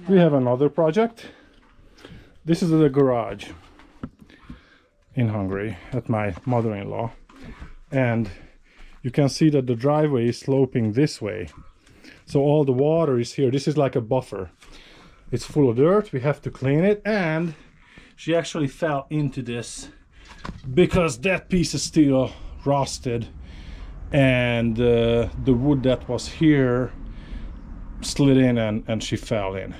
we have another project. This is the garage in Hungary at my mother-in-law, and you can see that the driveway is sloping this way, so all the water is here. This is like a buffer. It's full of dirt, we have to clean it, and she actually fell into this because that piece of steel rusted, and the wood that was here slid in and she fell in.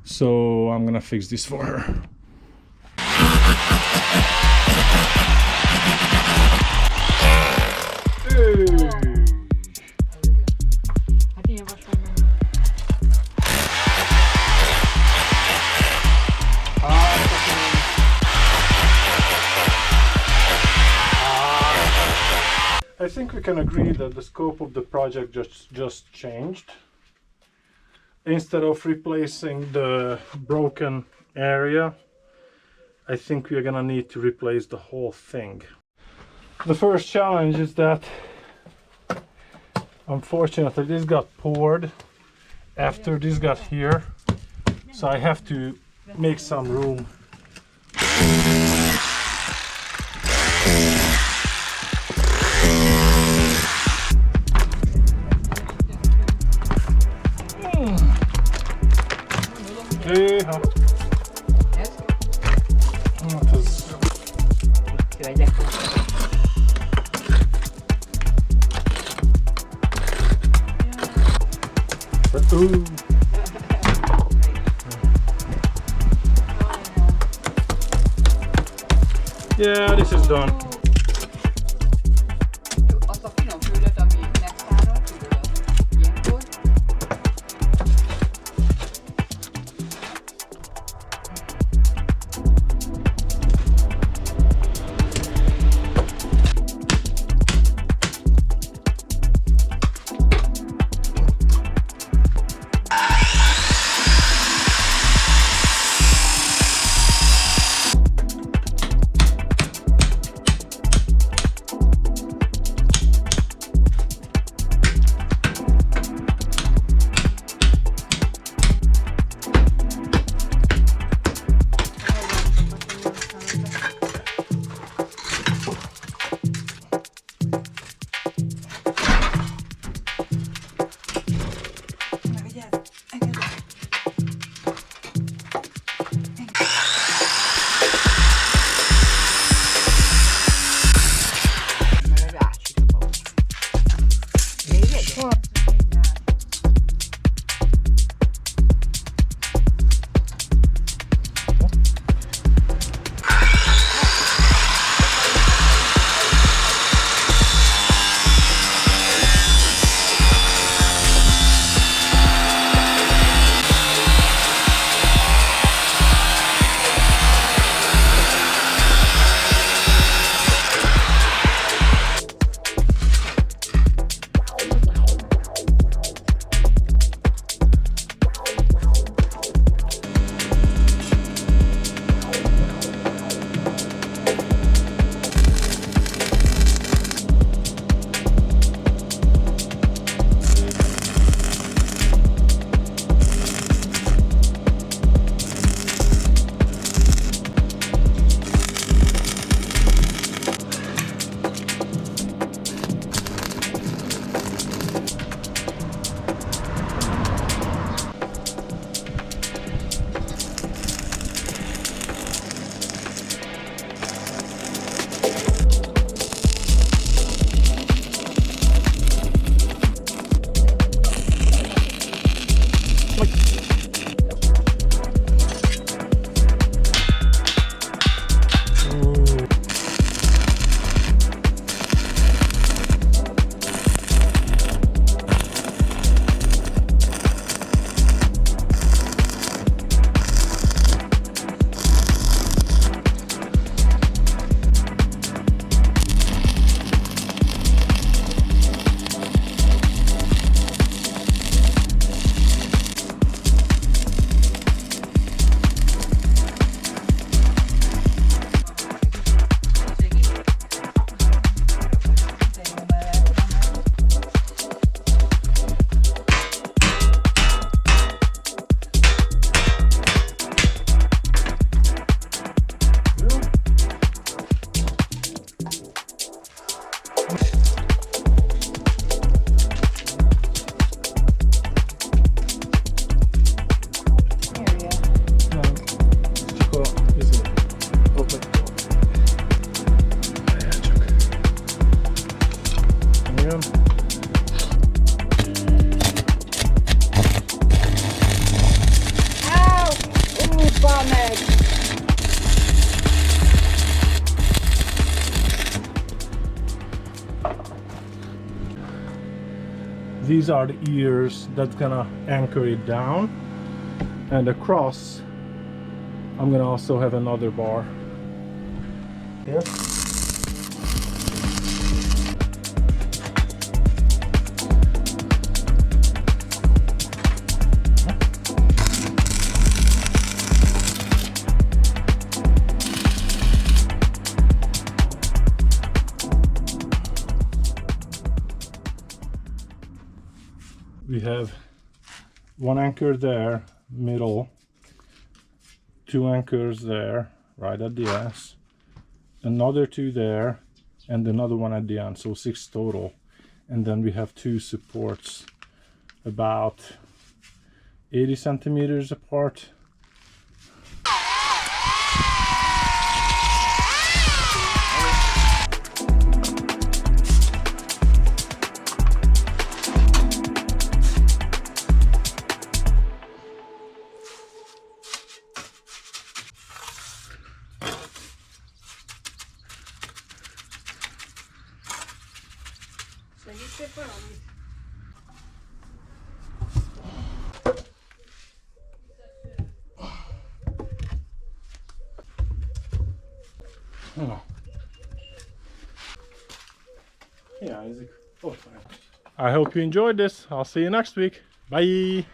So I'm gonna fix this for her. I think we can agree that the scope of the project just changed. Instead of replacing the broken area, I think we're gonna need to replace the whole thing. The first challenge is that unfortunately this got poured after this got here, so I have to make some room. Ez? Hát ez... Vegyek. Yeah, this is done. Azt a finom földet, ami megszárad, tudod, ilyenkor. these are the ears that's gonna anchor it down, and across I'm gonna also have another bar here. We have one anchor there, middle, two anchors there, right at the S, another two there, and another one at the end, so 6 total. And then we have 2 supports about 80 centimeters apart. Oh. Yeah, I hope you enjoyed this. I'll see you next week. Bye.